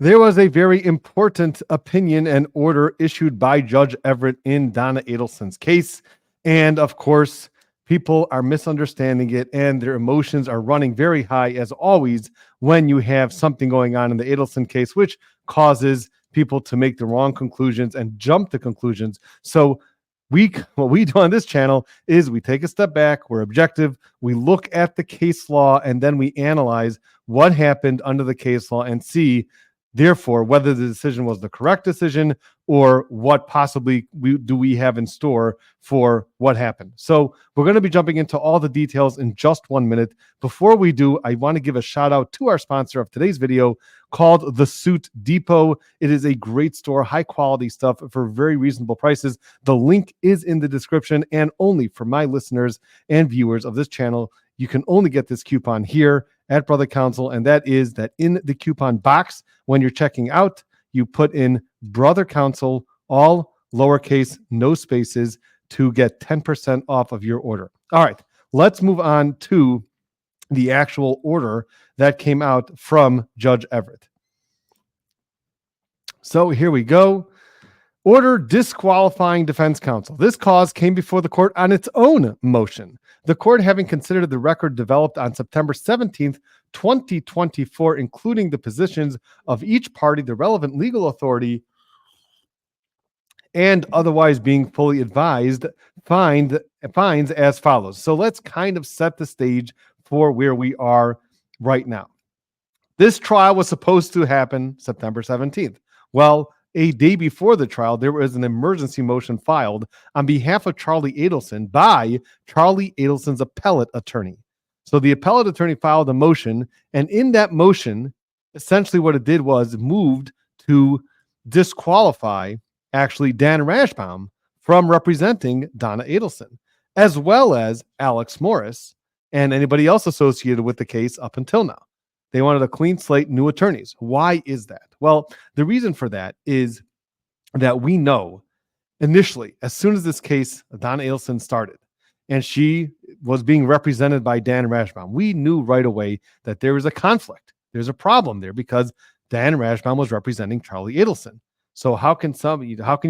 There was a very important opinion and order issued by Judge Everett in Donna Adelson's case. And of course, people are misunderstanding it and their emotions are running very high, as always, when you have something going on in the Adelson case, which causes people to make the wrong conclusions and jump to conclusions. So what we do on this channel is we take a step back, we're objective, we look at the case law, and then we analyze what happened under the case law and see, therefore, whether the decision was the correct decision or what possibly we have in store for what happened. So we're going to be jumping into all the details in just 1 minute. Before we do, I want to give a shout out to our sponsor of today's video called The Suit Depot. It is a great store, high quality stuff for very reasonable prices. The link is in the description, and only for my listeners and viewers of this channel, you can only get this coupon here at Brother Counsel, and that is that in the coupon box, when you're checking out, you put in Brother Counsel, all lowercase, no spaces, to get 10% off of your order. All right, let's move on to the actual order that came out from Judge Everett. So here we go. Order disqualifying defense counsel. This cause came before the court on its own motion. The court, having considered the record developed on September 17th, 2024, including the positions of each party, the relevant legal authority, and otherwise being fully advised, finds as follows. So let's kind of set the stage for where we are right now. This trial was supposed to happen September 17th. Well, a day before the trial, there was an emergency motion filed on behalf of Charlie Adelson by Charlie Adelson's appellate attorney. So the appellate attorney filed a motion, and in that motion, essentially what it did was moved to disqualify actually Dan Rashbaum from representing Donna Adelson, as well as Alex Morris and anybody else associated with the case up until now. They wanted a clean slate, new attorneys. Why is that? Well, the reason for that is that we know initially, as soon as this case, Donna Adelson started, and she was being represented by Dan Rashbaum, we knew right away that there was a conflict. There's a problem there because Dan Rashbaum was representing Charlie Adelson. So how can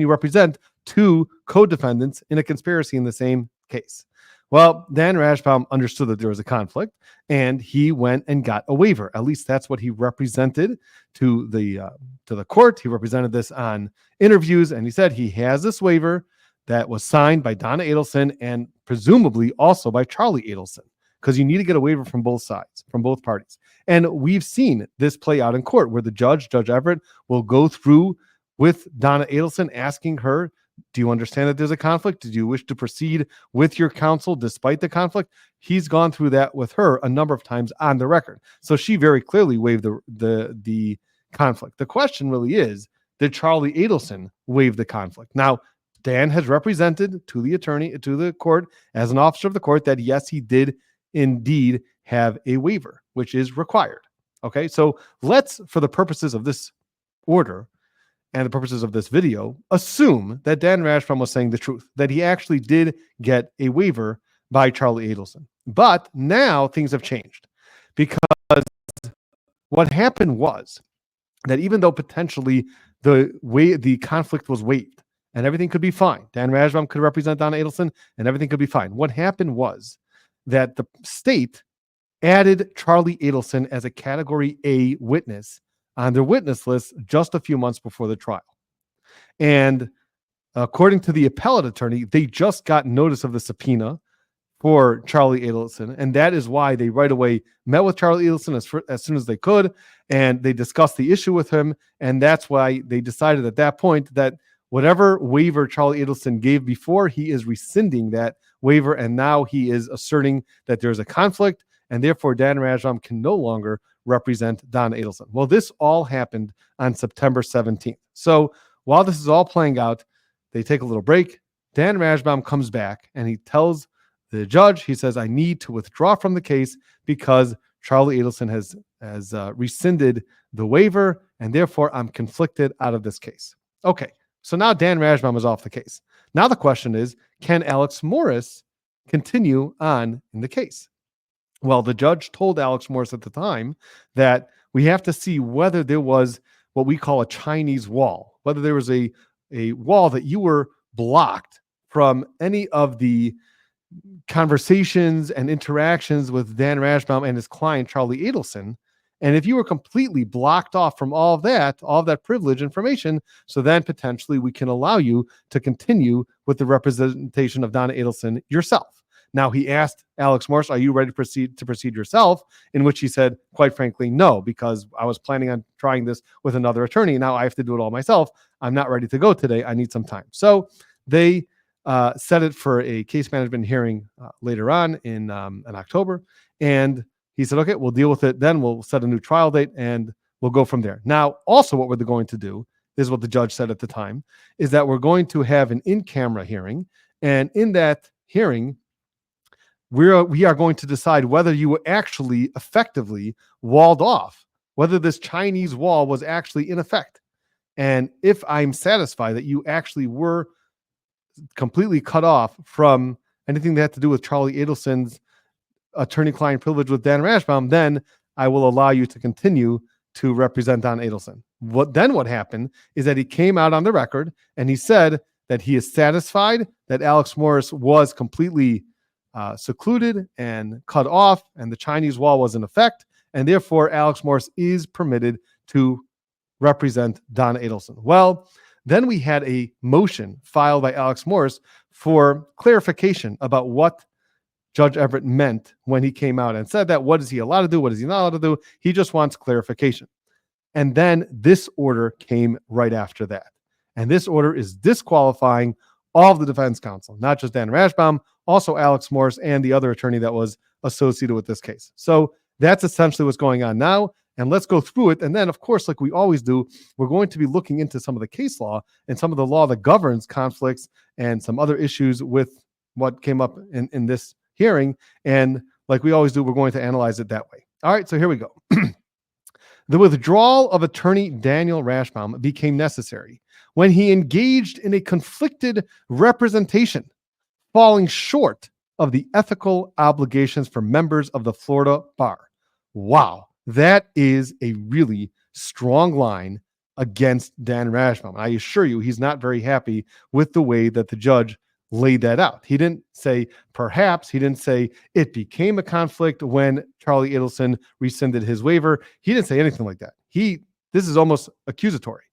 you represent two co-defendants in a conspiracy in the same case? Well, Dan Rashbaum understood that there was a conflict, and he went and got a waiver. At least that's what he represented to the court. He represented this on interviews, and he said he has this waiver that was signed by Donna Adelson and presumably also by Charlie Adelson, because you need to get a waiver from both sides, from both parties. And we've seen this play out in court where the Judge Everett, will go through with Donna Adelson, asking her, do you understand that there's a conflict? Did you wish to proceed with your counsel despite the conflict? He's gone through that with her a number of times on the record. So she very clearly waived the conflict. The question really is, did Charlie Adelson waive the conflict? Now, Dan has represented to the court as an officer of the court that yes, he did indeed have a waiver, which is required. Okay, so let's, for the purposes of this order and the purposes of this video, assume that Dan Rashbaum was saying the truth, that he actually did get a waiver by Charlie Adelson. But now things have changed, because what happened was that even though potentially the conflict was waived and everything could be fine, Dan Rashbaum could represent Donna Adelson and everything could be fine. What happened was that the state added Charlie Adelson as a Category A witness on their witness list just a few months before the trial. And according to the appellate attorney, they just got notice of the subpoena for Charlie Adelson, and that is why they right away met with Charlie Adelson as soon as they could, and they discussed the issue with him, and that's why they decided at that point that whatever waiver Charlie Adelson gave before, he is rescinding that waiver, and now he is asserting that there's a conflict, and therefore Dan Rashbaum can no longer represent Donna Adelson. Well, this all happened on September 17th. So while this is all playing out, they take a little break. Dan Rashbaum comes back and he tells the judge, he says, I need to withdraw from the case because Charlie Adelson has rescinded the waiver, and therefore I'm conflicted out of this case. Okay, so now Dan Rashbaum is off the case. Now the question is, can Alex Morris continue on in the case? Well, the judge told Alex Morris at the time that we have to see whether there was what we call a Chinese wall, whether there was a wall that you were blocked from any of the conversations and interactions with Dan Rashbaum and his client, Charlie Adelson. And if you were completely blocked off from all of that privileged information, so then potentially we can allow you to continue with the representation of Donna Adelson yourself. Now, he asked Alex Morse, are you ready to proceed yourself? In which he said, quite frankly, no, because I was planning on trying this with another attorney. Now I have to do it all myself. I'm not ready to go today. I need some time. So they set it for a case management hearing later on in October. And he said, okay, we'll deal with it. Then we'll set a new trial date and we'll go from there. Now, also what we're going to do is what the judge said at the time, is that we're going to have an in-camera hearing. And in that hearing, we are going to decide whether you were actually effectively walled off, whether this Chinese wall was actually in effect. And if I'm satisfied that you actually were completely cut off from anything that had to do with Charlie Adelson's attorney-client privilege with Dan Rashbaum, then I will allow you to continue to represent Don Adelson. What happened is that he came out on the record and he said that he is satisfied that Alex Morris was completely secluded and cut off, and the Chinese wall was in effect, and therefore Alex Morris is permitted to represent Donna Adelson. Well, then we had a motion filed by Alex Morris for clarification about what Judge Everett meant when he came out and said that. What is he allowed to do? What is he not allowed to do? He just wants clarification. And then this order came right after that. And this order is disqualifying all of the defense counsel, not just Dan Rashbaum, also Alex Morris and the other attorney that was associated with this case. So that's essentially what's going on now. And let's go through it. And then, of course, like we always do, we're going to be looking into some of the case law and some of the law that governs conflicts and some other issues with what came up in this hearing. And like we always do, we're going to analyze it that way. All right, so here we go. The withdrawal of attorney Daniel Rashbaum became necessary when he engaged in a conflicted representation, falling short of the ethical obligations for members of the Florida bar. Wow, that is a really strong line against Dan Rashbaum. I assure you, he's not very happy with the way that the judge laid that out. He didn't say perhaps, he didn't say it became a conflict when Charlie Adelson rescinded his waiver. He didn't say anything like that. This is almost accusatory.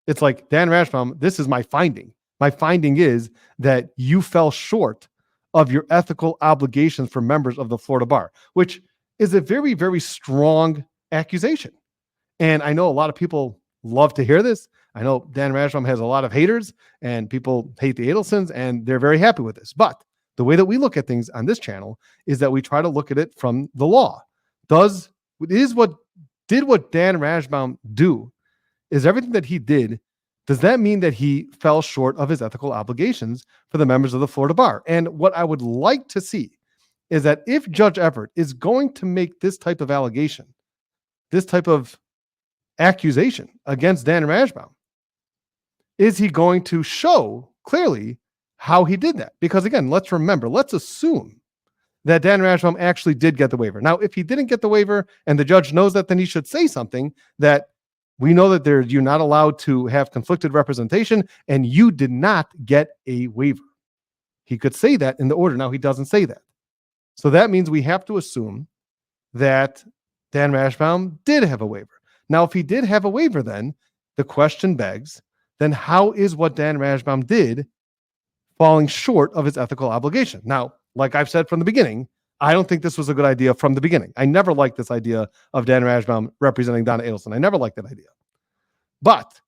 It's like, Dan Rashbaum, this is my finding. My finding is that you fell short of your ethical obligations for members of the Florida bar, which is a very, very strong accusation. And I know a lot of people love to hear this. I know Dan Rashbaum has a lot of haters and people hate the Adelsons and they're very happy with this. But the way that we look at things on this channel is that we try to look at it from the law. What Dan Rashbaum do? Is everything that he did, does that mean that he fell short of his ethical obligations for the members of the Florida bar? And what I would like to see is that if Judge Everett is going to make this type of allegation, this type of accusation against Dan Rashbaum, is he going to show clearly how he did that? Because again, let's assume that Dan Rashbaum actually did get the waiver. Now, if he didn't get the waiver and the judge knows that, then he should say something that we know that you're not allowed to have conflicted representation and you did not get a waiver. He could say that in the order. Now, he doesn't say that. So that means we have to assume that Dan Rashbaum did have a waiver. Now, if he did have a waiver, then the question begs, then how is what Dan Rashbaum did falling short of his ethical obligation? Now, like I've said from the beginning, I don't think this was a good idea from the beginning. I never liked this idea of Dan Rashbaum representing Donna Adelson. I never liked that idea. But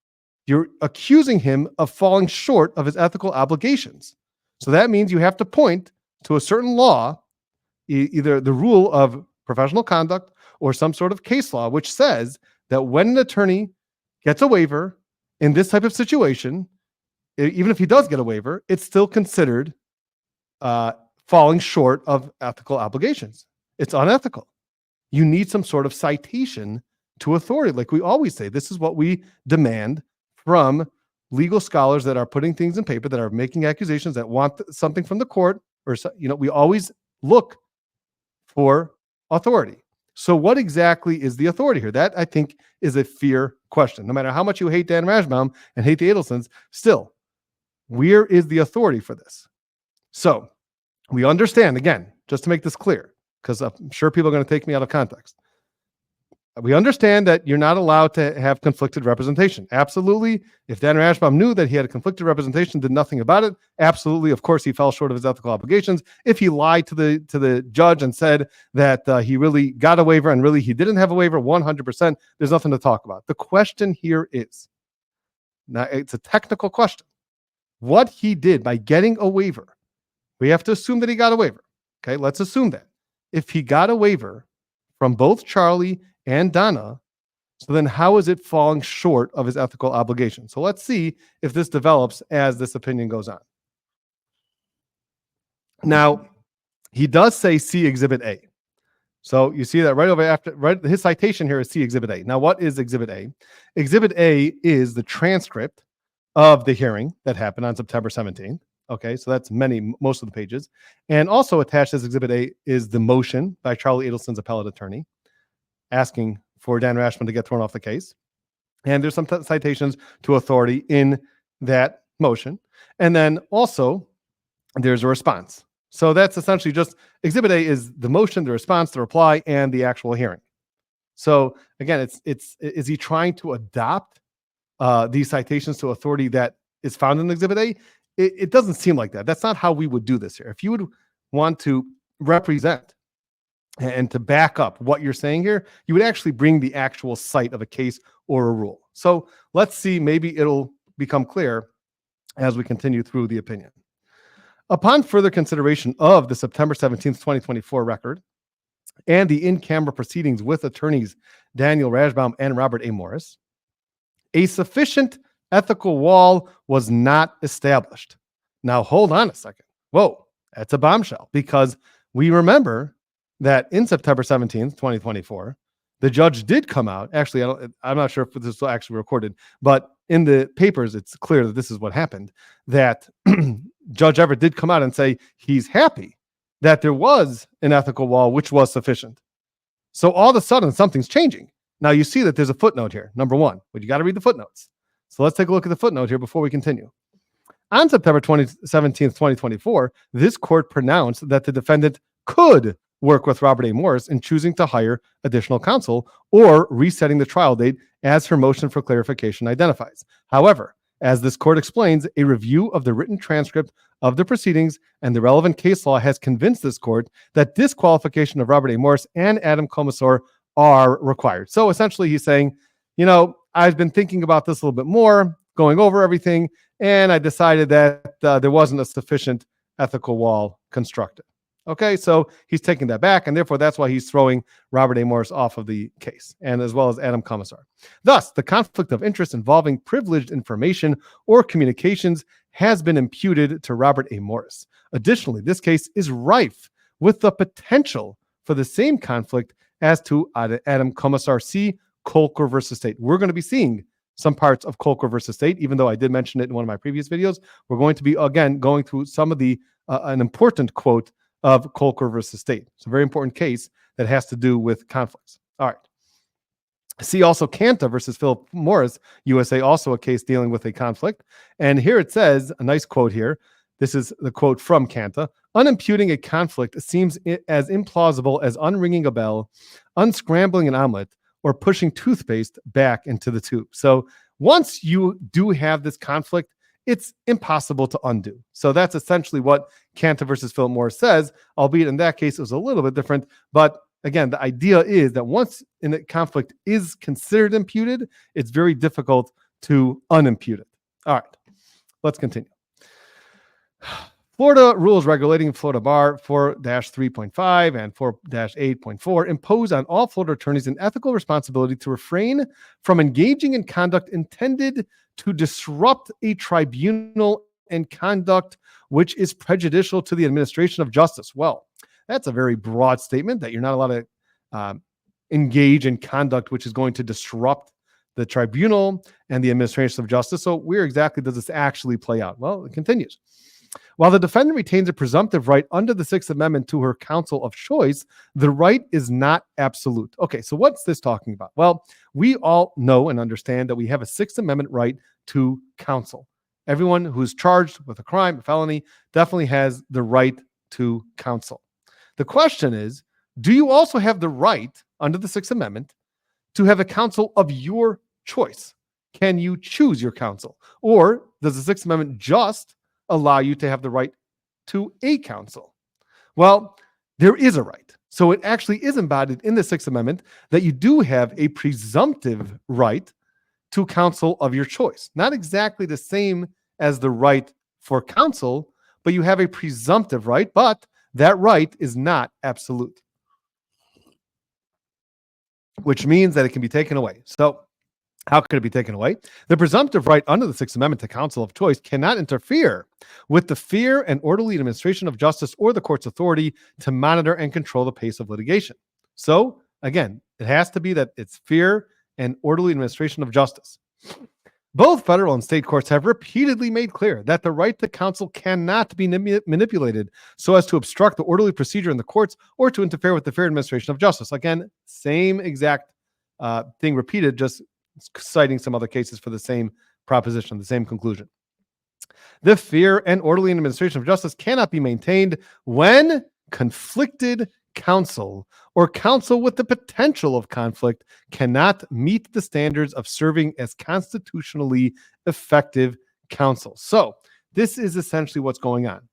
you're accusing him of falling short of his ethical obligations. So that means you have to point to a certain law, either the rule of professional conduct or some sort of case law, which says that when an attorney gets a waiver in this type of situation, even if he does get a waiver, it's still considered falling short of ethical obligations. It's unethical. You need some sort of citation to authority. Like we always say, this is what we demand from legal scholars that are putting things in paper, that are making accusations, that want something from the court, or, we always look for authority. So what exactly is the authority here? That, I think, is a fair question. No matter how much you hate Dan Rashbaum and hate the Adelsons, still, where is the authority for this? So we understand, again, just to make this clear, because I'm sure people are going to take me out of context. We understand that you're not allowed to have conflicted representation. Absolutely. If Dan Rashbaum knew that he had a conflicted representation, did nothing about it, absolutely. Of course, he fell short of his ethical obligations. If he lied to the judge and said that he really got a waiver and really he didn't have a waiver, 100%, there's nothing to talk about. The question here is, now it's a technical question. What he did by getting a waiver, we have to assume that he got a waiver. Okay, let's assume that. If he got a waiver from both Charlie and Donna, so then how is it falling short of his ethical obligation? So let's see if this develops as this opinion goes on. Now, he does say see Exhibit A. So you see that right over after, right? His citation here is see Exhibit A. Now, what is Exhibit A? Exhibit A is the transcript of the hearing that happened on September 17th. Okay, so that's most of the pages. And also attached as Exhibit A is the motion by Charlie Adelson's appellate attorney asking for Dan Rashbaum to get thrown off the case. And there's some citations to authority in that motion. And then also there's a response. So that's essentially just Exhibit A is the motion, the response, the reply, and the actual hearing. So again, is he trying to adopt these citations to authority that is found in Exhibit A? It doesn't seem like that. That's not how we would do this here. If you would want to represent and to back up what you're saying here, you would actually bring the actual cite of a case or a rule. So let's see, maybe it'll become clear as we continue through the opinion. Upon further consideration of the September 17th, 2024 record and the in-camera proceedings with attorneys Daniel Rashbaum and Robert A. Morris, a sufficient ethical wall was not established. Now, hold on a second. Whoa, that's a bombshell, because we remember that in September 17th, 2024, the judge did come out. Actually, I'm not sure if this was actually recorded, but in the papers, it's clear that this is what happened, that Judge Everett did come out and say he's happy that there was an ethical wall, which was sufficient. So all of a sudden, something's changing. Now, you see that there's a footnote here, number one, but you got to read the footnotes. So let's take a look at the footnote here before we continue. On September 17th, 2024, this court pronounced that the defendant could work with Robert A. Morris in choosing to hire additional counsel or resetting the trial date as her motion for clarification identifies. However, as this court explains, a review of the written transcript of the proceedings and the relevant case law has convinced this court that disqualification of Robert A. Morris and Adam Commissar are required. So essentially he's saying, I've been thinking about this a little bit more, going over everything, and I decided that there wasn't a sufficient ethical wall constructed. Okay, so he's taking that back, and therefore that's why he's throwing Robert A. Morris off of the case, and as well as Adam Commissar. Thus, the conflict of interest involving privileged information or communications has been imputed to Robert A. Morris. Additionally, this case is rife with the potential for the same conflict as to Adam Commissar. See Kolker versus State. We're going to be seeing some parts of Kolker versus State, even though I did mention it in one of my previous videos. We're going to be, again, going through some of the, an important quote of Kolker versus State. It's a very important case that has to do with conflicts. All right. See also Canta versus Philip Morris, USA, also a case dealing with a conflict. And here it says, a nice quote here. This is the quote from Canta. Unimputing a conflict seems as implausible as unringing a bell, unscrambling an omelet, or pushing toothpaste back into the tube. So once you do have this conflict, it's impossible to undo. So that's essentially what Canta versus Philip Morris says, albeit in that case, it was a little bit different. But again, the idea is that once a conflict is considered imputed, it's very difficult to unimpute it. All right, let's continue. Florida rules regulating Florida Bar 4-3.5 and 4-8.4 impose on all Florida attorneys an ethical responsibility to refrain from engaging in conduct intended to disrupt a tribunal and conduct which is prejudicial to the administration of justice. Well, that's a very broad statement that you're not allowed to engage in conduct which is going to disrupt the tribunal and the administration of justice. So where exactly does this actually play out? Well, it continues. While the defendant retains a presumptive right under the Sixth Amendment to her counsel of choice, the right is not absolute. Okay, so what's this talking about? Well, we all know and understand that we have a Sixth Amendment right to counsel. Everyone who's charged with a crime, a felony, definitely has the right to counsel. The question is, do you also have the right under the Sixth Amendment to have a counsel of your choice? Can you choose your counsel? Or does the Sixth Amendment just allow you to have the right to a counsel? Well, there is a right. So it actually is embodied in the Sixth Amendment that you do have a presumptive right to counsel of your choice. Not exactly the same as the right for counsel, but you have a presumptive right, but that right is not absolute, which means that it can be taken away. So how could it be taken away? The presumptive right under the Sixth Amendment to counsel of choice cannot interfere with the fair and orderly administration of justice or the court's authority to monitor and control the pace of litigation. So again, it has to be that it's fair and orderly administration of justice. Both federal and state courts have repeatedly made clear that the right to counsel cannot be manipulated so as to obstruct the orderly procedure in the courts or to interfere with the fair administration of justice. Again, same exact thing repeated, just citing some other cases for the same proposition, the same conclusion. The fair and orderly administration of justice cannot be maintained when conflicted counsel or counsel with the potential of conflict cannot meet the standards of serving as constitutionally effective counsel. So this is essentially what's going on.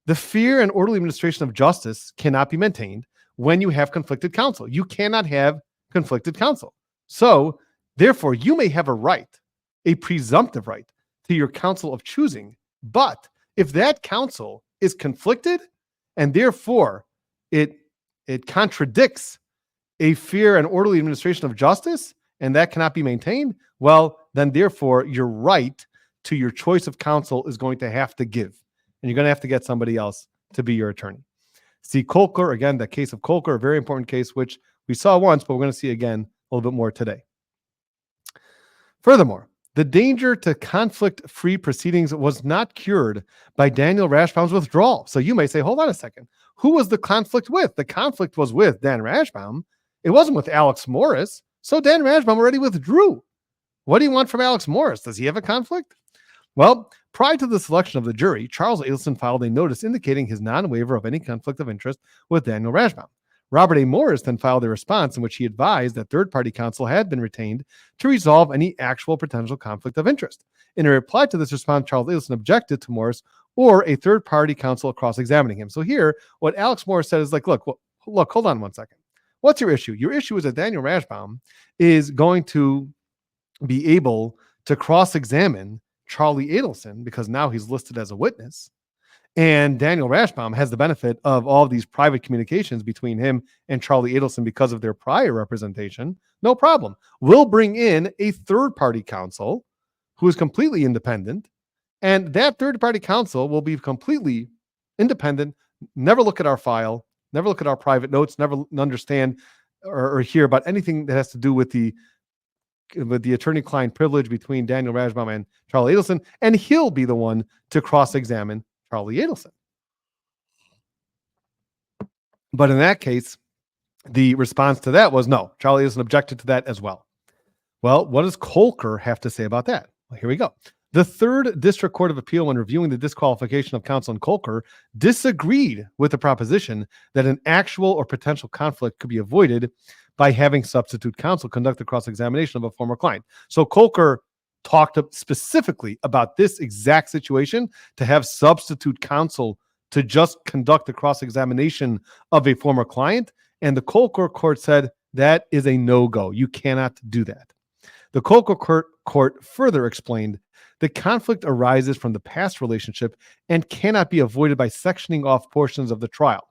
The fair and orderly administration of justice cannot be maintained when you have conflicted counsel. You cannot have conflicted counsel. So therefore, you may have a right, a presumptive right, to your counsel of choosing. But if that counsel is conflicted and therefore it contradicts a fair and orderly administration of justice, and that cannot be maintained, well, then therefore your right to your choice of counsel is going to have to give. And you're going to have to get somebody else to be your attorney. See Kolker, again, the case of Kolker, a very important case, which we saw once, but we're going to see again a little bit more today. Furthermore, the danger to conflict-free proceedings was not cured by Daniel Rashbaum's withdrawal. So you may say, hold on a second. Who was the conflict with? The conflict was with Dan Rashbaum. It wasn't with Alex Morris. So Dan Rashbaum already withdrew. What do you want from Alex Morris? Does he have a conflict? Well, prior to the selection of the jury, Charles Adelson filed a notice indicating his non-waiver of any conflict of interest with Daniel Rashbaum. Robert A. Morris then filed a response in which he advised that third-party counsel had been retained to resolve any actual potential conflict of interest. In a reply to this response, Charles Adelson objected to Morris or a third-party counsel cross-examining him. So here, what Alex Morris said is like, look, hold on one second. What's your issue? Your issue is that Daniel Rashbaum is going to be able to cross-examine Charlie Adelson because now he's listed as a witness. And Daniel Rashbaum has the benefit of all of these private communications between him and Charlie Adelson because of their prior representation. No problem. We'll bring in a third-party counsel who is completely independent, and that third-party counsel will be completely independent, never look at our file, never look at our private notes, never understand or hear about anything that has to do with the attorney-client privilege between Daniel Rashbaum and Charlie Adelson, and he'll be the one to cross-examine Charlie Adelson. But in that case, the response to that was no. Charlie Adelson objected to that as well. Well, what does Kolker have to say about that? Well, here we go. The Third District Court of Appeal, when reviewing the disqualification of counsel in Kolker, disagreed with the proposition that an actual or potential conflict could be avoided by having substitute counsel conduct the cross-examination of a former client. So Kolker talked specifically about this exact situation, to have substitute counsel to just conduct the cross-examination of a former client. And the Kolker court said that is a no-go. You cannot do that. The Kolker court further explained the conflict arises from the past relationship and cannot be avoided by sectioning off portions of the trial.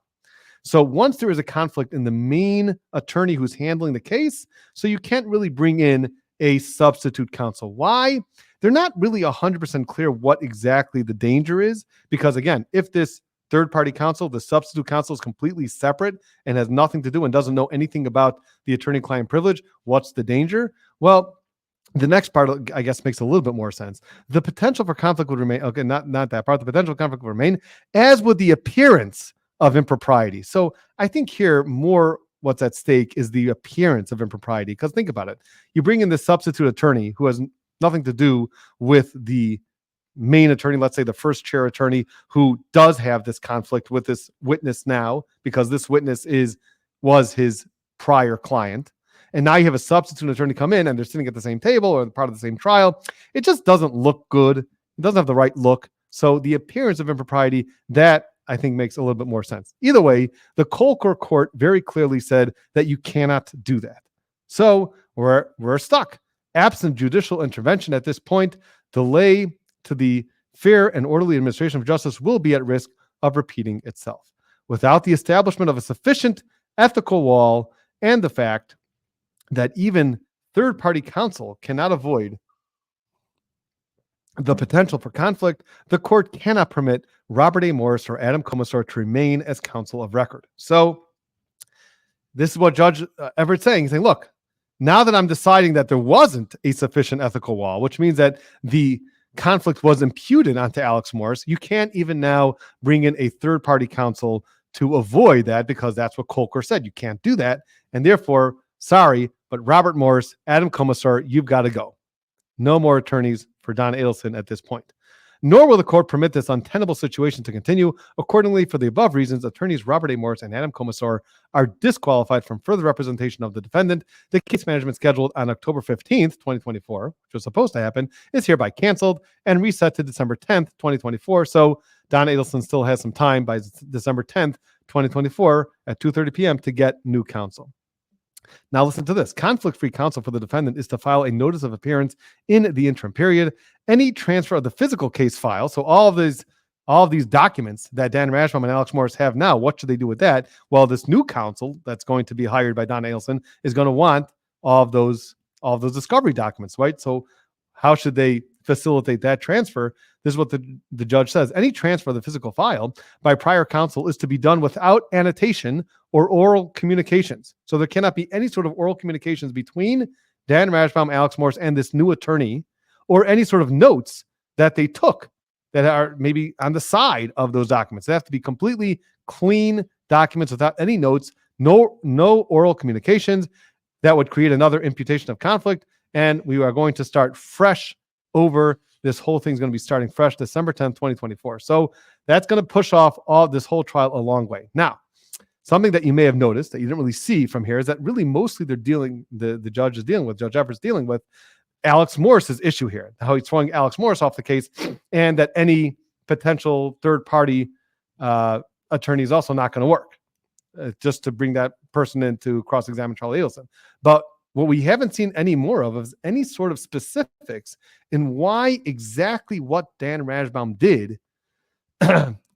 So once there is a conflict in the main attorney who's handling the case, so you can't really bring in a substitute counsel. Why? They're not really 100% clear what exactly the danger is, because again, if this third-party counsel, the substitute counsel, is completely separate and has nothing to do and doesn't know anything about the attorney-client privilege, what's the danger? Well, The next part, I guess, makes a little bit more sense. The potential for conflict would remain. Okay, not that part. The potential conflict would remain, as would the appearance of impropriety. So I think here more what's at stake is the appearance of impropriety. Because think about it. You bring in this substitute attorney who has nothing to do with the main attorney, let's say the first chair attorney, who does have this conflict with this witness now, because this witness was his prior client. And now you have a substitute attorney come in and they're sitting at the same table or part of the same trial. It just doesn't look good. It doesn't have the right look. So the appearance of impropriety, that I think makes a little bit more sense. Either way, the Colquitt court very clearly said that you cannot do that. So we're stuck. Absent judicial intervention at this point, delay to the fair and orderly administration of justice will be at risk of repeating itself. Without the establishment of a sufficient ethical wall and the fact that even third-party counsel cannot avoid the potential for conflict, the court cannot permit Robert A. Morris or Adam Commissar to remain as counsel of record. So this is what Judge Everett's saying. He's saying, look, now that I'm deciding that there wasn't a sufficient ethical wall, which means that the conflict was imputed onto Alex Morris, you can't even now bring in a third-party counsel to avoid that, because that's what Colquitt said. You can't do that. And therefore, sorry, but Robert Morris, Adam Commissar, you've got to go. No more attorneys for Donna Adelson at this point. Nor will the court permit this untenable situation to continue. Accordingly, for the above reasons, attorneys Robert A. Morris and Adam Commissar are disqualified from further representation of the defendant. The case management scheduled on October 15th, 2024, which was supposed to happen, is hereby canceled and reset to December 10th, 2024. So Donna Adelson still has some time by December 10th, 2024 at 2:30 p.m. to get new counsel. Now listen to this. Conflict-free counsel for the defendant is to file a notice of appearance in the interim period. Any transfer of the physical case file, so all of these documents that Dan Rashbaum and Alex Morris have now, what should they do with that? Well, this new counsel that's going to be hired by Donna Adelson is going to want all of those discovery documents, right? So how should they facilitate that transfer? This is what the judge says. Any transfer of the physical file by prior counsel is to be done without annotation or oral communications. So there cannot be any sort of oral communications between Dan Rashbaum, Alex Morris, and this new attorney, or any sort of notes that they took that are maybe on the side of those documents. They have to be completely clean documents without any notes, no oral communications. That would create another imputation of conflict, and we are going to start fresh over. This whole thing's going to be starting fresh December 10th, 2024. So that's going to push off all this whole trial a long way. Now, something that you may have noticed that you didn't really see from here is that really mostly the judge is dealing with, Judge Everett's dealing with Alex Morris's issue here, how he's throwing Alex Morris off the case, and that any potential third-party attorney is also not going to work, just to bring that person in to cross-examine Charlie Adelson. But what we haven't seen any more of is any sort of specifics in why exactly what Dan Rashbaum did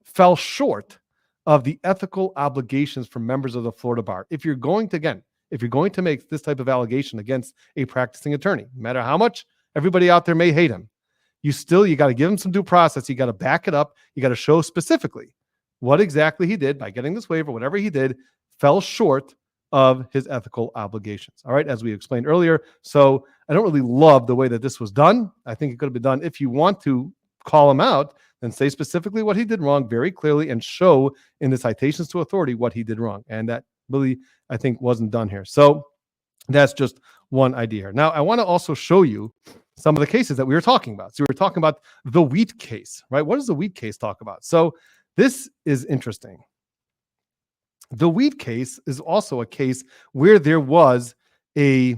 fell short of the ethical obligations for members of the Florida bar. If you're going to make this type of allegation against a practicing attorney, no matter how much everybody out there may hate him, you got to give him some due process. You got to back it up. You got to show specifically what exactly he did by getting this waiver. Whatever he did fell short of his ethical obligations. All right, as we explained earlier. So I don't really love the way that this was done. I think it could have been done. If you want to call him out, then say specifically what he did wrong very clearly and show in the citations to authority what he did wrong. And that really, I think, wasn't done here. So that's just one idea here. Now, I want to also show you some of the cases that we were talking about. So we were talking about the wheat case, right? What does the wheat case talk about? So this is interesting. The wheat case is also a case where there was a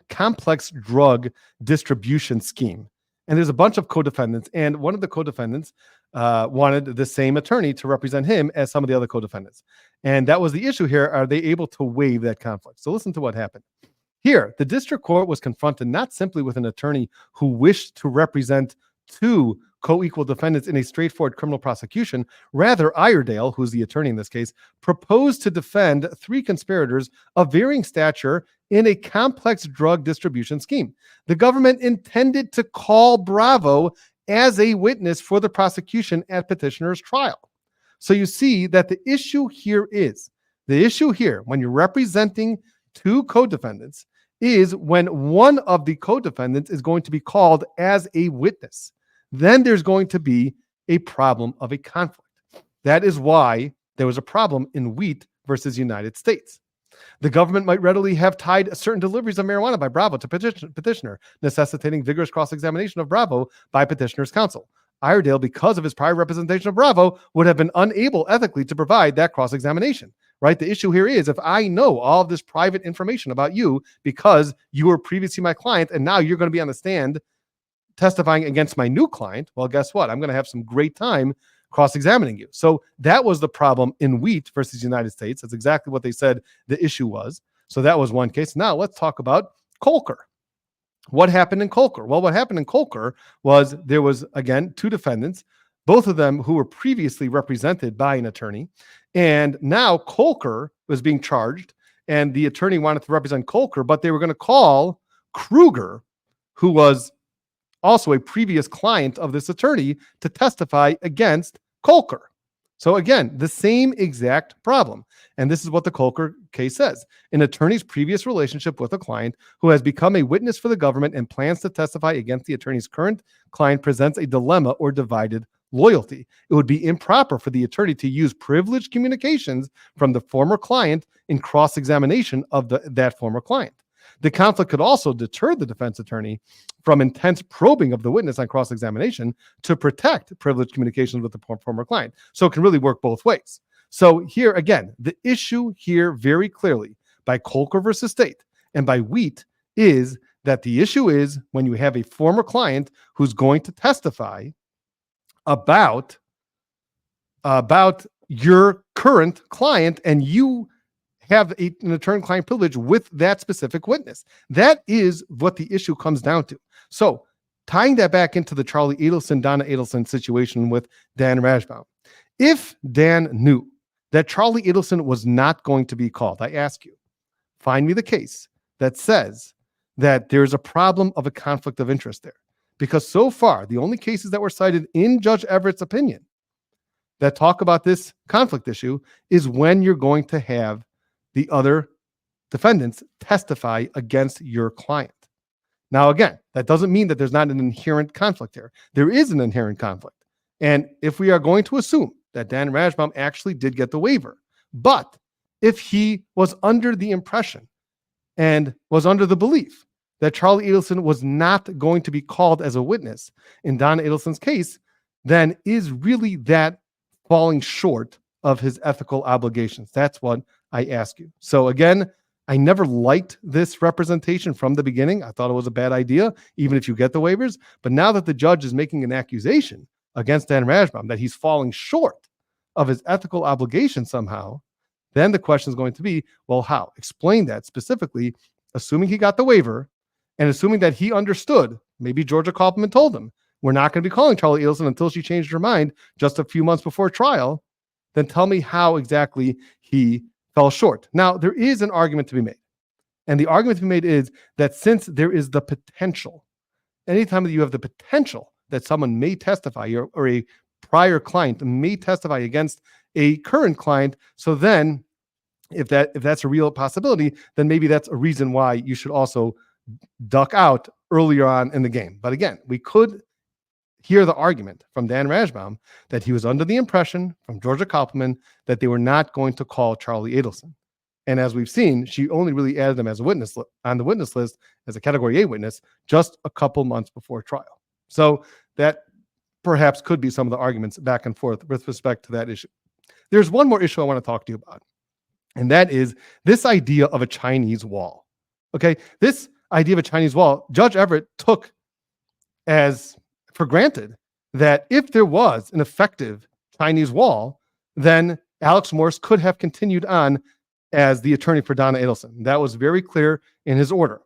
complex drug distribution scheme. And there's a bunch of co-defendants, and one of the co-defendants wanted the same attorney to represent him as some of the other co-defendants. And that was the issue here. Are they able to waive that conflict? So listen to what happened. Here, the district court was confronted not simply with an attorney who wished to represent two co-equal defendants in a straightforward criminal prosecution. Rather, Iredale, who's the attorney in this case, proposed to defend three conspirators of varying stature in a complex drug distribution scheme. The government intended to call Bravo as a witness for the prosecution at petitioner's trial. So you see that the issue here when you're representing two co-defendants is when one of the co-defendants is going to be called as a witness. Then there's going to be a problem of a conflict. That is why there was a problem in Wheat versus United States. The government might readily have tied certain deliveries of marijuana by Bravo to petitioner, necessitating vigorous cross-examination of Bravo by petitioner's counsel. Iredale, because of his prior representation of Bravo, would have been unable ethically to provide that cross-examination, right? The issue here is if I know all of this private information about you because you were previously my client and now you're going to be on the stand testifying against my new client, well, guess what? I'm going to have some great time cross-examining you. So that was the problem in Wheat versus United States. That's exactly what they said the issue was. So that was one case. Now let's talk about Kolker. What happened in Kolker? Well, what happened in Kolker was there was, again, two defendants, both of them who were previously represented by an attorney. And now Kolker was being charged, and the attorney wanted to represent Kolker, but they were going to call Kruger, who was also a previous client of this attorney, to testify against Kolker. So again, the same exact problem. And this is what the Kolker case says. An attorney's previous relationship with a client who has become a witness for the government and plans to testify against the attorney's current client presents a dilemma or divided loyalty. It would be improper for the attorney to use privileged communications from the former client in cross-examination of that former client. The conflict could also deter the defense attorney from intense probing of the witness on cross-examination to protect privileged communications with the former client. So it can really work both ways. So here, again, the issue here very clearly by Kolker versus State and by Wheat is that the issue is when you have a former client who's going to testify about your current client and you have an attorney-client privilege with that specific witness. That is what the issue comes down to. So tying that back into the Charlie Adelson, Donna Adelson situation with Dan Rashbaum. If Dan knew that Charlie Adelson was not going to be called, I ask you, find me the case that says that there's a problem of a conflict of interest there. Because so far, the only cases that were cited in Judge Everett's opinion that talk about this conflict issue is when you're going to have the other defendants testify against your client. Now, again, that doesn't mean that there's not an inherent conflict here. There is an inherent conflict. And if we are going to assume that Dan Rashbaum actually did get the waiver, but if he was under the impression and was under the belief that Charlie Adelson was not going to be called as a witness in Donna Adelson's case, then is really that falling short of his ethical obligations? That's what I ask you. So again, I never liked this representation from the beginning. I thought it was a bad idea, even if you get the waivers. But now that the judge is making an accusation against Dan Rashbaum that he's falling short of his ethical obligation somehow, then the question is going to be, well, how? Explain that specifically, assuming he got the waiver and assuming that he understood. Maybe Georgia Kaufman told him, we're not going to be calling Charlie Adelson until she changed her mind just a few months before trial. Then tell me how exactly he fell short. Now, there is an argument to be made. And the argument to be made is that since there is the potential, anytime that you have the potential that someone may testify or a prior client may testify against a current client, so then if that's a real possibility, then maybe that's a reason why you should also duck out earlier on in the game. But again, we could hear the argument from Dan Rashbaum that he was under the impression from Georgia Kaufman that they were not going to call Charlie Adelson. And as we've seen, she only really added him as a witness on the witness list as a Category A witness just a couple months before trial. So that perhaps could be some of the arguments back and forth with respect to that issue. There's one more issue I want to talk to you about, and that is this idea of a Chinese wall. Okay, this idea of a Chinese wall, Judge Everett took as for granted that if there was an effective Chinese wall, then Alex Morse could have continued on as the attorney for Donna Adelson. That was very clear in his order.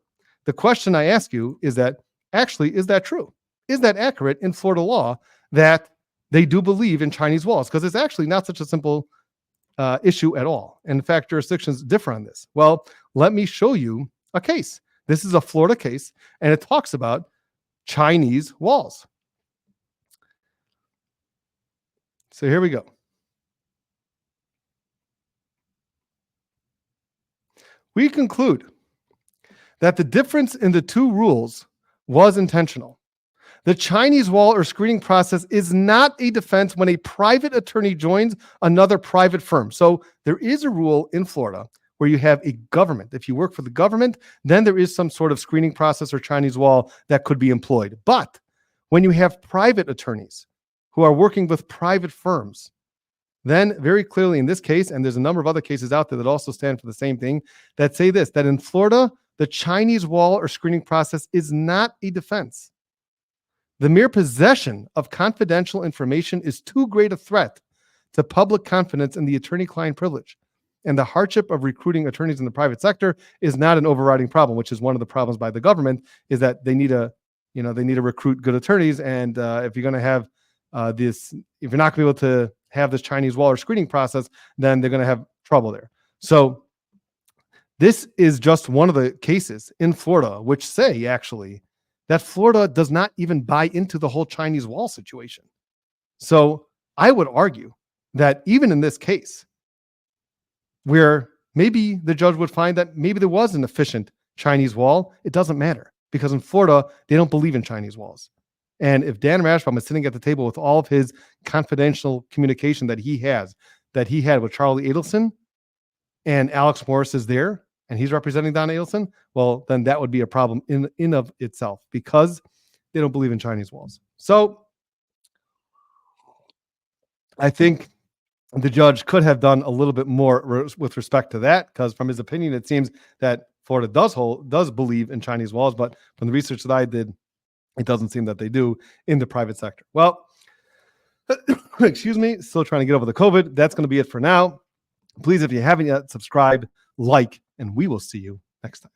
The question I ask you is that actually, is that true? Is that accurate in Florida law that they do believe in Chinese walls? Because it's actually not such a simple issue at all. And in fact, jurisdictions differ on this. Well, let me show you a case. This is a Florida case, and it talks about Chinese walls. So here we go. We conclude that the difference in the two rules was intentional. The Chinese wall or screening process is not a defense when a private attorney joins another private firm. So there is a rule in Florida where you have a government. If you work for the government, then there is some sort of screening process or Chinese wall that could be employed. But when you have private attorneys who are working with private firms, then very clearly in this case, and there's a number of other cases out there that also stand for the same thing, that say this, that in Florida, the Chinese wall or screening process is not a defense. The mere possession of confidential information is too great a threat to public confidence in the attorney-client privilege. And the hardship of recruiting attorneys in the private sector is not an overriding problem, which is one of the problems by the government, is that they need to recruit good attorneys. And if you're going to have if you're not going to be able to have this Chinese wall or screening process, then they're going to have trouble there. So this is just one of the cases in Florida which say actually that Florida does not even buy into the whole Chinese wall situation. So I would argue that even in this case, where maybe the judge would find that maybe there was an efficient Chinese wall, it doesn't matter, because in Florida, they don't believe in Chinese walls. And if Dan Rashbaum is sitting at the table with all of his confidential communication that he had with Charlie Adelson, and Alex Morris is there, and he's representing Donna Adelson, well, then that would be a problem in of itself, because they don't believe in Chinese walls. So I think the judge could have done a little bit more with respect to that, because from his opinion, it seems that Florida does believe in Chinese walls, but from the research that I did, it doesn't seem that they do in the private sector. Well, excuse me, still trying to get over the COVID. That's going to be it for now. Please, if you haven't yet, subscribe, like, and we will see you next time.